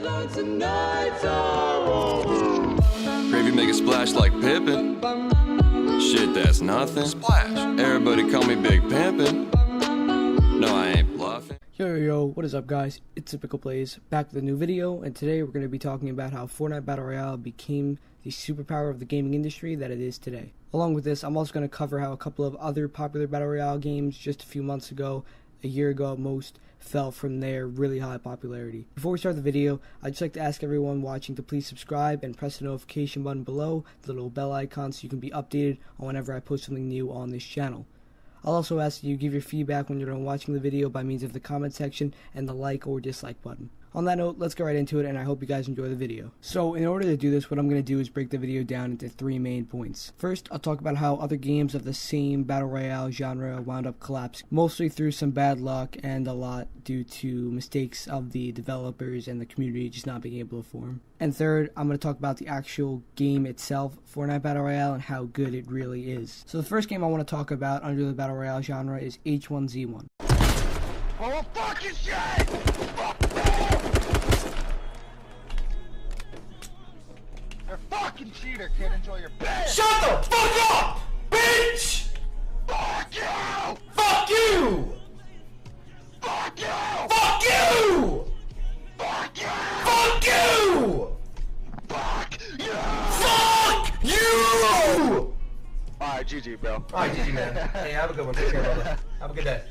Gravy make a splash like Pippin. Shit, that's nothing. Splash. Everybody call me Big Pimpin'. No, I ain't bluffing. Yo, what is up, guys? It's Typical Plays, back with a new video, and today we're going to be talking about how Fortnite Battle Royale became the superpower of the gaming industry that it is today. Along with this, I'm also going to cover how a couple of other popular Battle Royale games just a few months ago, a year ago at most, fell from their really high popularity. Before we start the video, I'd just like to ask everyone watching to please subscribe and press the notification button below, the little bell icon, so you can be updated on whenever I post something new on this channel. I'll also ask that you give your feedback when you're done watching the video by means of the comment section and the like or dislike button. On that note, let's get right into it, and I hope you guys enjoy the video. So in order to do this, what I'm going to do is break the video down into 3 main points. First, I'll talk about how other games of the same Battle Royale genre wound up collapsing, mostly through some bad luck and a lot due to mistakes of the developers and the community just not being able to form. And third, I'm going to talk about the actual game itself, Fortnite Battle Royale, and how good it really is. So the first game I want to talk about under the Battle Royale genre is H1Z1. Oh, fucking shit! You're a fucking cheater, kid. Enjoy your bed. Shut the fuck up, bitch! Fuck you! Fuck you! Fuck you! Fuck you! Fuck you! Fuck you! Fuck you! Fuck you! Alright, GG, bro. Alright, GG, man. Hey, have a good one. Take care, brother. Have a good day.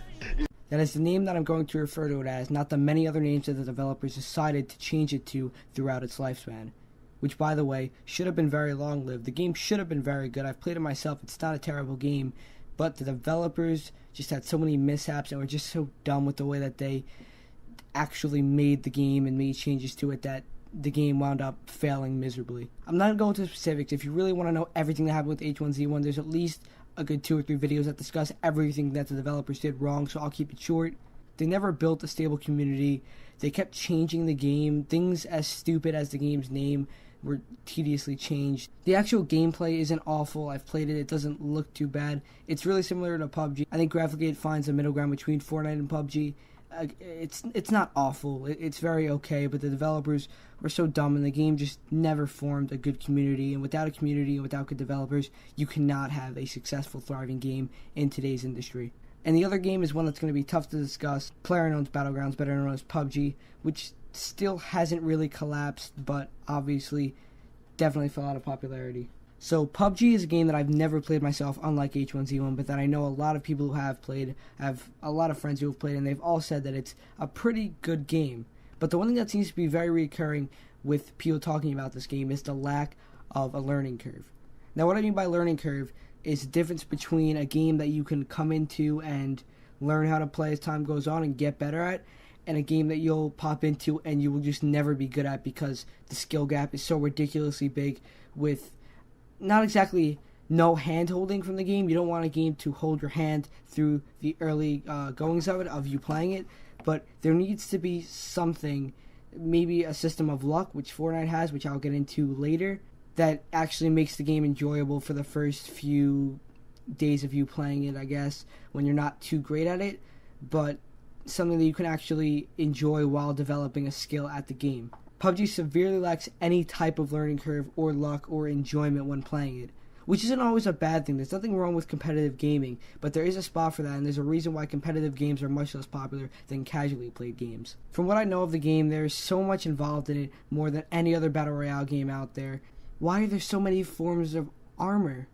That is the name that I'm going to refer to it as, not the many other names that the developers decided to change it to throughout its lifespan. Which, by the way, should have been very long-lived. The game should have been very good. I've played it myself. It's not a terrible game. But the developers just had so many mishaps and were just so dumb with the way that they actually made the game and made changes to it that the game wound up failing miserably. I'm not going to go into specifics. If you really want to know everything that happened with H1Z1, there's at least a good 2 or 3 videos that discuss everything that the developers did wrong, so I'll keep it short. They never built a stable community. They kept changing the game. Things as stupid as the game's name were tediously changed. The actual gameplay isn't awful. I've played it. It doesn't look too bad. It's really similar to PUBG. I think graphically it finds a middle ground between Fortnite and PUBG. It's not awful. It's very okay, but the developers were so dumb and the game just never formed a good community, and without a community and without good developers, you cannot have a successful, thriving game in today's industry. And the other game is one that's going to be tough to discuss, PlayerUnknown's Battlegrounds, better known as PUBG, which still hasn't really collapsed, but obviously definitely fell out of popularity. So PUBG is a game that I've never played myself, unlike H1Z1, but that I know a lot of people who have played. I have a lot of friends who have played, and they've all said that it's a pretty good game. But the one thing that seems to be very recurring with people talking about this game is the lack of a learning curve. Now, what I mean by learning curve is the difference between a game that you can come into and learn how to play as time goes on and get better at, and a game that you'll pop into and you will just never be good at because the skill gap is so ridiculously big with not exactly no hand holding from the game. You don't want a game to hold your hand through the early goings of it, of you playing it, but there needs to be something, maybe a system of luck, which Fortnite has, which I'll get into later, that actually makes the game enjoyable for the first few days of you playing it, I guess, when you're not too great at it, but something that you can actually enjoy while developing a skill at the game. PUBG severely lacks any type of learning curve or luck or enjoyment when playing it, which isn't always a bad thing. There's nothing wrong with competitive gaming, but there is a spot for that, and there's a reason why competitive games are much less popular than casually played games. From what I know of the game, there's so much involved in it, more than any other Battle Royale game out there. Why are there so many forms of armor?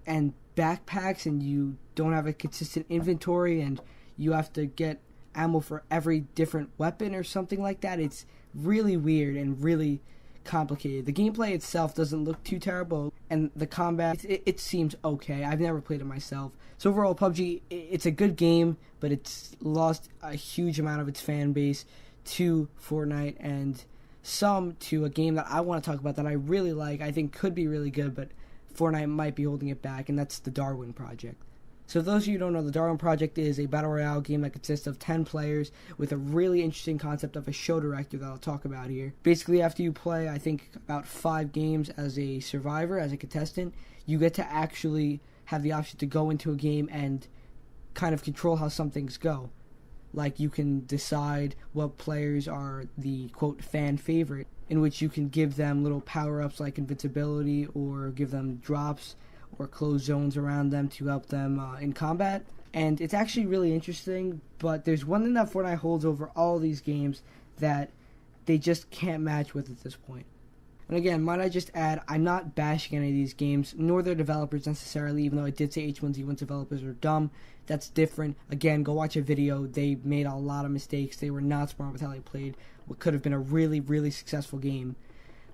And backpacks, and you don't have a consistent inventory, and you have to get ammo for every different weapon or something like that. It's really weird and really complicated. The gameplay itself doesn't look too terrible, and the combat, it seems okay. I've never played it myself. So overall, PUBG, it's a good game, but it's lost a huge amount of its fan base to Fortnite, and some to a game that I want to talk about that I really like, I think could be really good, but Fortnite might be holding it back, and that's the Darwin Project. So for those of you who don't know, the Darwin Project is a Battle Royale game that consists of 10 players with a really interesting concept of a show director that I'll talk about here. Basically, after you play, I think, about 5 games as a survivor, as a contestant, you get to actually have the option to go into a game and kind of control how some things go. Like you can decide what players are the quote fan favorite, in which you can give them little power-ups like invincibility, or give them drops or close zones around them to help them in combat. And it's actually really interesting, but there's one thing that Fortnite holds over all these games that they just can't match with at this point. And again, might I just add, I'm not bashing any of these games, nor their developers necessarily, even though I did say H1Z1 developers are dumb. That's different. Again, go watch a video. They made a lot of mistakes. They were not smart with how they played what could have been a really, really successful game.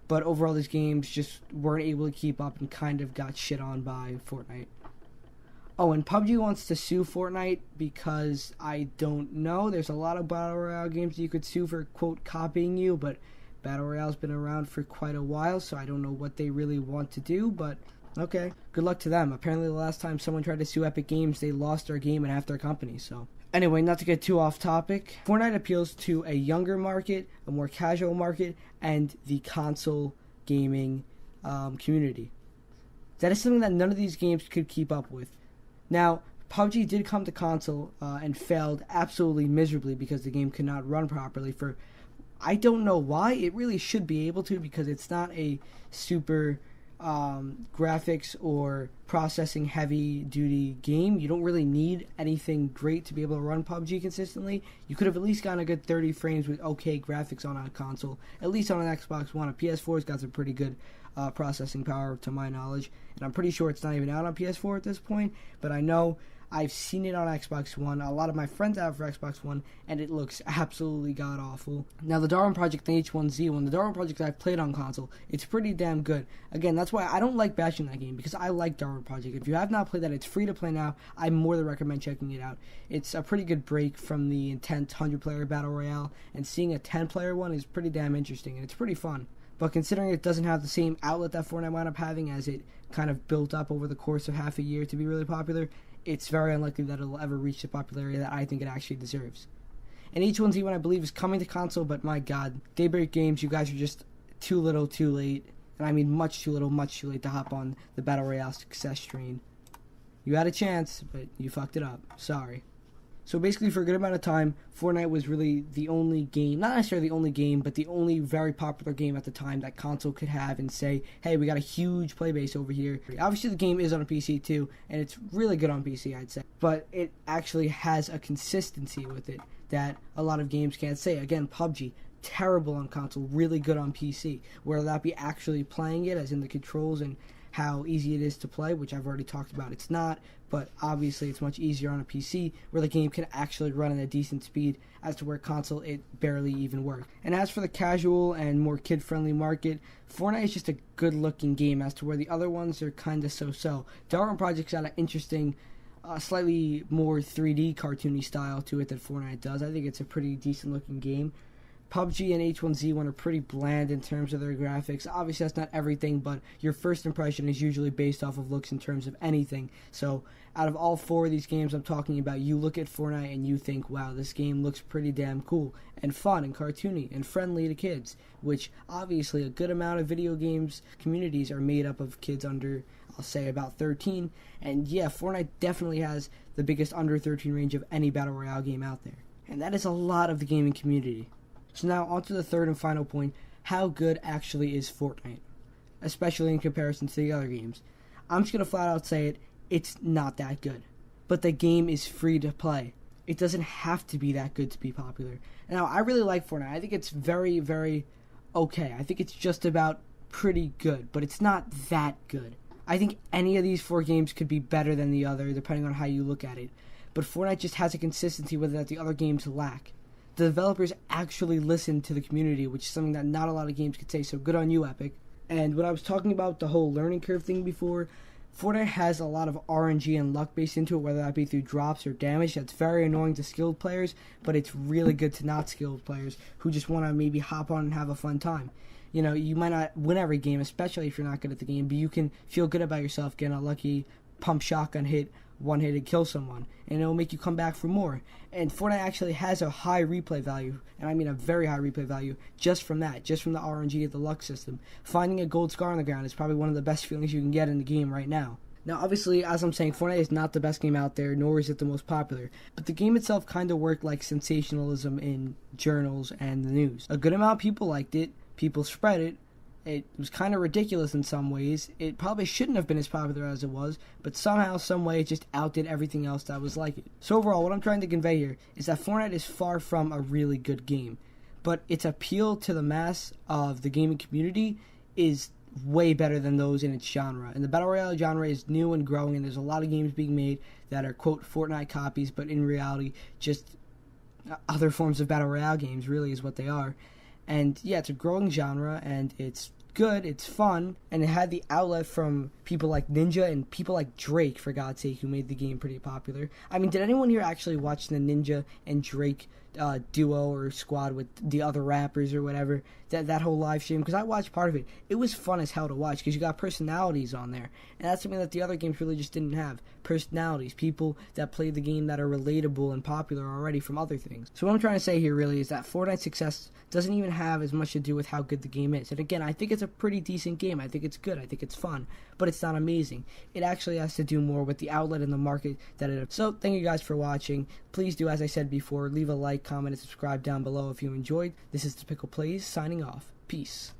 But overall, these games just weren't able to keep up and kind of got shit on by Fortnite. Oh, and PUBG wants to sue Fortnite because I don't know. There's a lot of Battle Royale games that you could sue for, quote, copying you, but Battle Royale's been around for quite a while, so I don't know what they really want to do, but okay. Good luck to them. Apparently the last time someone tried to sue Epic Games, they lost their game and half their company, so. Anyway, not to get too off topic, Fortnite appeals to a younger market, a more casual market, and the console gaming community. That is something that none of these games could keep up with. Now, PUBG did come to console and failed absolutely miserably because the game could not run properly for, I don't know why. It really should be able to, because it's not a super graphics or processing heavy duty game. You don't really need anything great to be able to run PUBG consistently. You could have at least gotten a good 30 frames with okay graphics on a console, at least on an Xbox One. A PS4's got some pretty good processing power to my knowledge, and I'm pretty sure it's not even out on PS4 at this point, but I know I've seen it on Xbox One. A lot of my friends have for Xbox One, and it looks absolutely god-awful. Now, the Darwin Project and H1Z1, the Darwin Project I've played on console, it's pretty damn good. Again, that's why I don't like bashing that game, because I like Darwin Project. If you have not played that, it's free to play now. I more than recommend checking it out. It's a pretty good break from the intense 100-player Battle Royale, and seeing a 10-player one is pretty damn interesting, and it's pretty fun. But considering it doesn't have the same outlet that Fortnite wound up having, as it kind of built up over the course of half a year to be really popular, it's very unlikely that it'll ever reach the popularity that I think it actually deserves. And H1Z1, I believe, is coming to console, but my god, Daybreak Games, you guys are just too little, too late. And I mean much too little, much too late to hop on the Battle Royale success train. You had a chance, but you fucked it up. Sorry. So basically, for a good amount of time, Fortnite was really the only game, not necessarily the only game, but the only very popular game at the time that console could have and say, hey, we got a huge play base over here. Obviously, the game is on a PC too, and it's really good on PC, I'd say. But it actually has a consistency with it that a lot of games can't say. Again, PUBG, terrible on console, really good on PC. Whether that be actually playing it, as in the controls and how easy it is to play, which I've already talked about, it's not, but obviously it's much easier on a PC where the game can actually run at a decent speed, as to where console it barely even works. And as for the casual and more kid-friendly market, Fortnite is just a good-looking game, as to where the other ones are kind of so-so. Darwin Project's got an interesting, slightly more 3D cartoony style to it than Fortnite does. I think it's a pretty decent-looking game. PUBG and H1Z1 are pretty bland in terms of their graphics. Obviously, that's not everything, but your first impression is usually based off of looks in terms of anything. So, out of all four of these games I'm talking about, you look at Fortnite and you think, wow, this game looks pretty damn cool and fun and cartoony and friendly to kids, which obviously a good amount of video games communities are made up of kids under, I'll say, about 13. And yeah, Fortnite definitely has the biggest under 13 range of any Battle Royale game out there. And that is a lot of the gaming community. So now on to the third and final point, how good actually is Fortnite, especially in comparison to the other games. I'm just going to flat out say it, it's not that good. But the game is free to play. It doesn't have to be that good to be popular. Now, I really like Fortnite. I think it's very, very okay. I think it's just about pretty good, but it's not that good. I think any of these four games could be better than the other, depending on how you look at it. But Fortnite just has a consistency with it that the other games lack. The developers actually listen to the community, which is something that not a lot of games could say, so good on you, Epic. And when I was talking about the whole learning curve thing before, Fortnite has a lot of RNG and luck based into it, whether that be through drops or damage. That's very annoying to skilled players, but it's really good to not skilled players who just want to maybe hop on and have a fun time. You know, you might not win every game, especially if you're not good at the game, but you can feel good about yourself getting a lucky pump shotgun hit, one hit and kill someone, and it'll make you come back for more. And Fortnite actually has a high replay value, and I mean a very high replay value, just from that, just from the RNG of the luck system. Finding a gold scar on the ground is probably one of the best feelings you can get in the game right now. Now, obviously, as I'm saying, Fortnite is not the best game out there, nor is it the most popular. But the game itself kind of worked like sensationalism in journals and the news. A good amount of people liked it. People spread it. It was kind of ridiculous in some ways. It probably shouldn't have been as popular as it was, but somehow, some way, it just outdid everything else that was like it. So overall, what I'm trying to convey here is that Fortnite is far from a really good game. But its appeal to the mass of the gaming community is way better than those in its genre. And the Battle Royale genre is new and growing, and there's a lot of games being made that are, quote, Fortnite copies, but in reality, just other forms of Battle Royale games, really, is what they are. And yeah, it's a growing genre, and it's good, it's fun, and it had the outlet from people like Ninja and people like Drake, for God's sake, who made the game pretty popular. I mean, did anyone here actually watch the Ninja and Drake duo or squad with the other rappers or whatever, that whole live stream? Because I watched part of it. It was fun as hell to watch because you got personalities on there, and that's something that the other games really just didn't have. Personalities, people that play the game that are relatable and popular already from other things. So what I'm trying to say here really is that Fortnite's success doesn't even have as much to do with how good the game is. And again, I think it's a pretty decent game. I think it's good. I think it's fun, but it's not amazing. It actually has to do more with the outlet and the market that it. So thank you guys for watching. Please do, as I said before, leave a like, comment, and subscribe down below if you enjoyed. This is The Pickle Plays signing off. Peace.